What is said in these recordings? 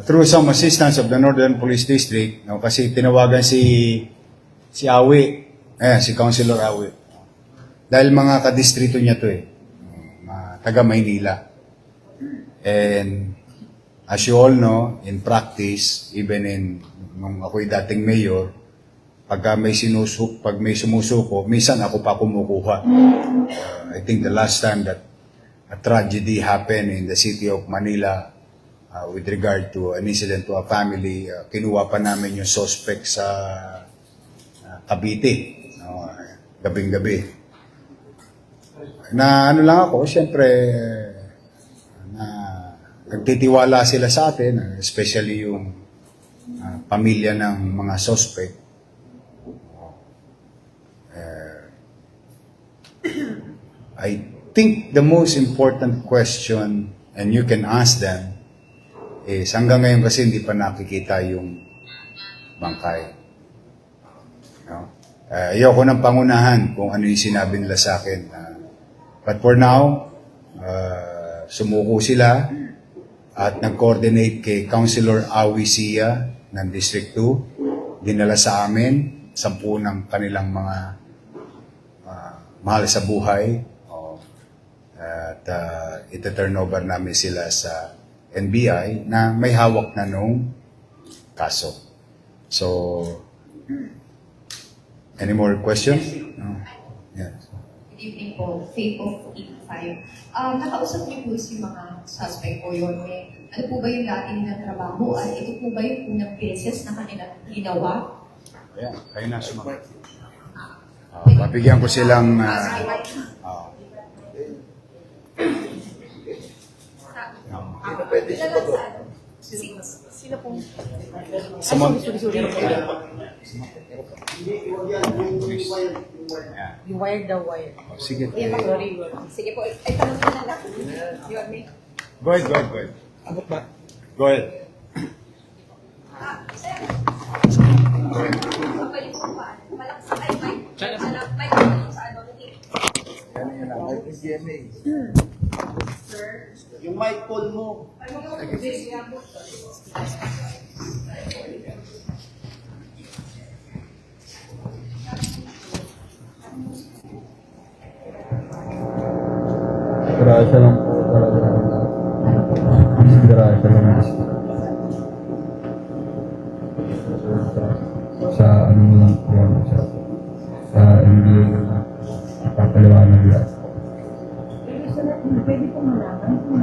Through some assistance of the Northern Police District, no, kasi tinawagan si Awi, si Councilor Awi. Dahil mga kadistrito niya to taga Maynila. And as you all know, in practice, even nung ako'y dating mayor, pag may sumusuko, minsan ako pa kumukuha. I think the last time that a tragedy happened in the city of Manila with regard to an incident to a family, kinuha pa namin yung suspect sa Cavite, gabing-gabi. Na ano lang ako, siyempre, nagtitiwala sila sa atin, especially yung pamilya ng mga suspect. I think the most important question, and you can ask them, is hanggang ngayon kasi hindi pa nakikita yung bangkay. No? Ayoko ng pangunahan kung ano yung sinabi nila sa akin. But for now, sumuko sila at nag-coordinate kay Councilor Awi Sia ng District 2. Dinala sa amin 10 ng kanilang mga mahal sa buhay. At ita-turn over namin sila sa NBI na may hawak na nung kaso. So, any more questions? No? Yes. Good evening po, Faith of 85. Nakausap niyo po si mga suspect po yun. Ano po ba yung dati nilang trabaho? At ito po ba yung unang beses na kanilang ginawa? Ayan, kayo na sumagot. Mabigyan ko silang... Pwede siya ba? Sino pong... Sorry. Yung wire daw, wire. Sige. Sorry. Sige po, ay tanong ko na lang. You want me? Go ahead. Abot ba? Go ahead. Sir. Go ahead. Kapalik po ba? Malakas sa ay, may tanong sa ano. Yan yun lang. Ay, PGMA. Sir. Yung mic call mo. Grasya lang po talaga. Grasya lang. Sa ano lang po yan, sa NBA lang. Ipapaliwanag yan. Pwede po malaman kung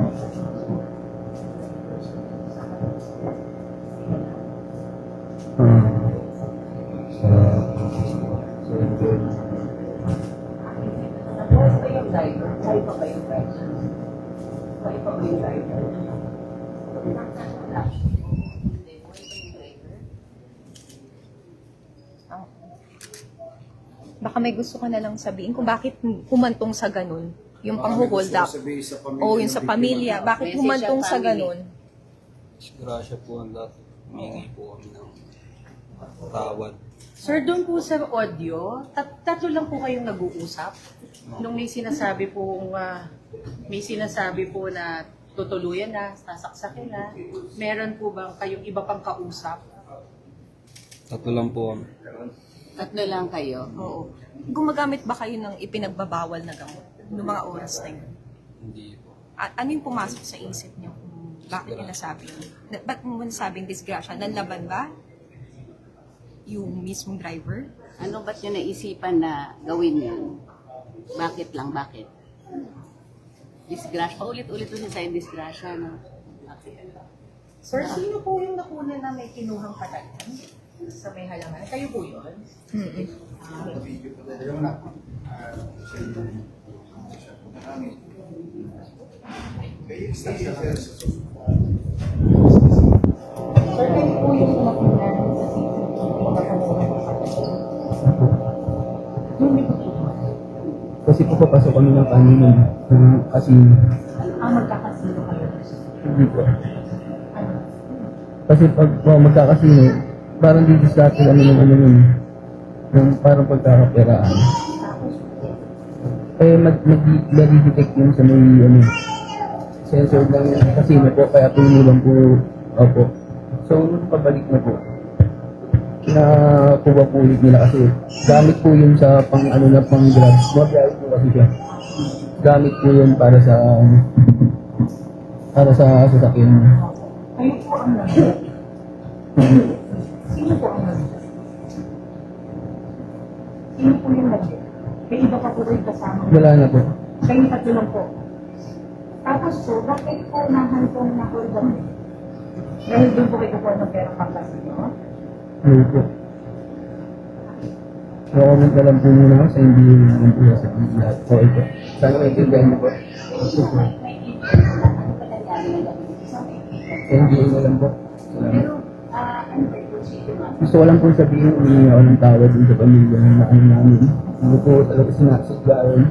Tapos ba yung driver? Kaya pa ba yung driver? Kaya pa ba yung driver? Baka may gusto ka na lang sabihin kung bakit humantong sa ganun. Yung pang-hold up. O yung sa pamilya. Bakit humantong sa ganun? Grasya po ang lahat. Humingi po kami ng tawad. Sir, doon po sa audio, tatlo lang po kayong nag-uusap. Nung may sinasabi po na tutuluyan na, sasaksakin na, meron po bang kayong iba pang kausap? Tatlo lang po kami. Tatlo lang kayo? Oo. Gumagamit ba kayo ng ipinagbabawal na gamot noong mga oras na yun? Hindi po. At ano yung pumasok sa isip niyo kung bakit nila sabi yun? Ba't mo nasabing disgrasya? Nanlaban ba? Yung mismong driver? Ano ba't nyo naisipan na gawin yun? Bakit lang, bakit? Disgrasya. Paulit-ulit kasi sa'yo disgrasya, no? Bakit? Sir, sino po yung nakuna na may kinuhang patayan sa may halangan? Kayo po yun? Sir, kayo po yung nakuna sa sito. Kasi po papasok kami ng kanina. Kasi... magkakasino kayo. Hindi po. Kasi pag magkakasino, parang didistracted kami ng ano yun. Yung parang pagkakaperaan. Eh, mag-detect yun sa may, censored lang yung casino po, kaya pinilang po, opo. So, nung pabalik na po, nakuha po ulit nila kasi gamit po yun sa pang ano na pang drugs. Mabiyahe po kasi siya. Gamit po yun para sa sasakyan. Kayo po ang Sino po ang Sino po yung nag-ship? May iba pa po rin kasama. Wala na po. Kayo tatlo lang po. Tapos po, bakit po nahantong na hold up? Dahil doon po kayo po ng pera pangkas niyo? Ano po. Comment na lang po muna sa hindi naman po sa lahat. So, ito. Sana maintindihan niyo po. Sa hindi na lang po. Salamat. Gusto ko lang po sabihin, humingi ako ng tawad dun sa pamilya ng ano namin. Ano po talaga sinasadyain.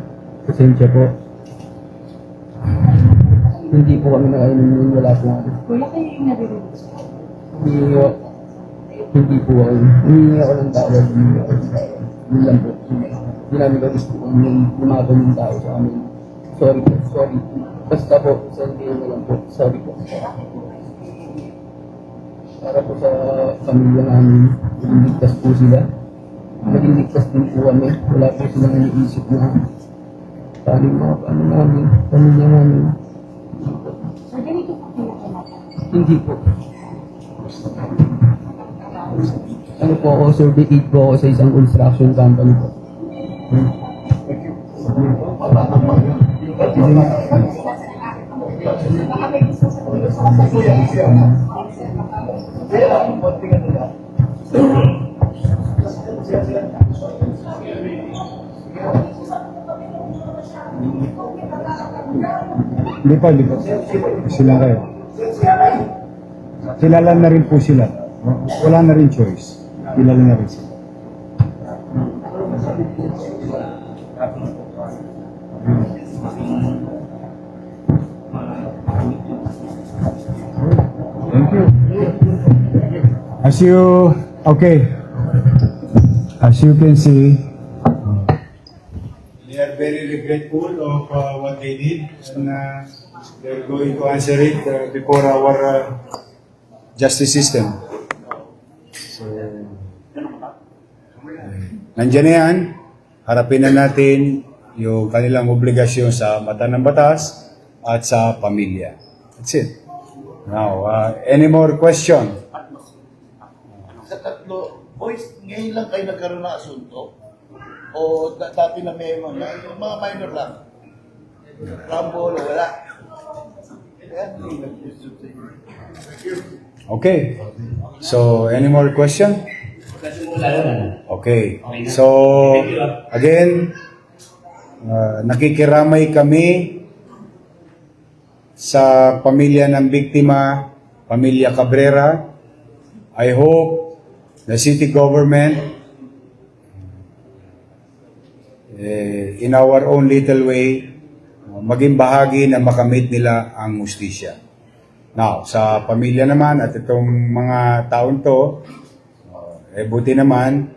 Pasensya po. Hindi po kami nakainom yun, wala po ako. Kuya, kayo yung nare-release po. Hindi po ako. Humingi ako ng tawad. Humingi ako ng tawad. Yun lang po. Hindi namin ka gusto kung yung lumaban yung tao sa amin. Sorry po, sorry. Basta po, send na lang po. Sorry po. Para po sa pamilya namin, magligtas po sila. Magligtas din po kami. Wala po silang iniisip na paano yung mga paano namin, pamilya namin. So, ganito po kayo kumata. Hindi po. Ano po ako, survey po ako sa isang construction company po. Baka may gusto sa kuya sa sasabihin. Hindi po. Sila kayo. Kilala na rin po sila. Wala na rin choice. Kilala na rin sila. Thank you. As you can see, they are very regretful of what they did, and they're going to answer it before our justice system. So, nandiyan na yan. Harapin na natin yung kanilang obligasyon sa mata ng batas at sa pamilya. That's it. Now, any more question? Sa tatlo, boys, ngayon lang kayo nagkaroon ng asunto? O dati na may mga minor lang? Rumble, wala? Okay. So, any more question? Okay. So, again, nakikiramay kami sa pamilya ng biktima, pamilya Cabrera. I hope the city government, in our own little way, maging bahagi na makamit nila ang hustisya. Now, sa pamilya naman at itong mga taon to, buti naman,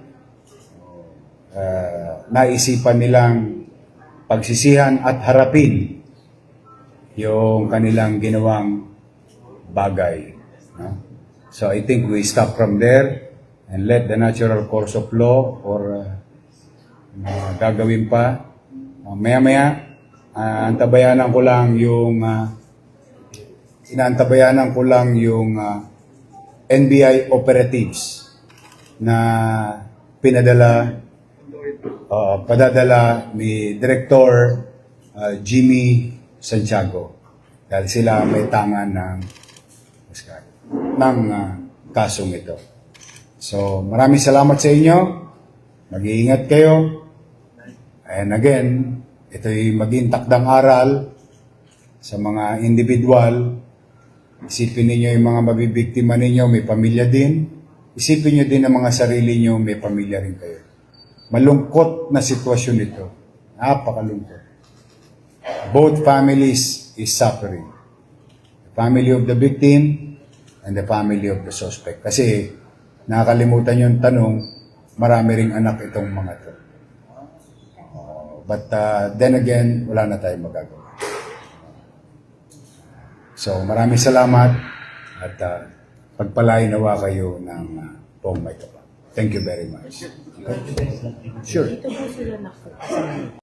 naisipan nilang pagsisihan at harapin yung kanilang ginawang bagay. No? So I think we stop from there and let the natural course of law or gagawin pa. Maya-maya, inaantabayanan ko lang yung NBI operatives na padadala ni Director Jimmy Santiago dahil sila may tangan ng kasong ito. So, maraming salamat sa inyo. Mag-iingat kayo. And again, ito'y maging takdang aral sa mga individual. Isipin ninyo yung mga mabibiktima ninyo, may pamilya din. Isipin nyo din ang mga sarili nyo, may pamilya rin kayo. Malungkot na sitwasyon ito. Napakalungkot. Both families is suffering. The family of the victim and the family of the suspect. Kasi nakakalimutan yung tanong, marami ring anak itong mga ito. But then again, wala na tayong magagawa. So maraming salamat at pagpalain nawa kayo ng poong may kapal. Thank you very much. Sure. Dito po sila nakasama.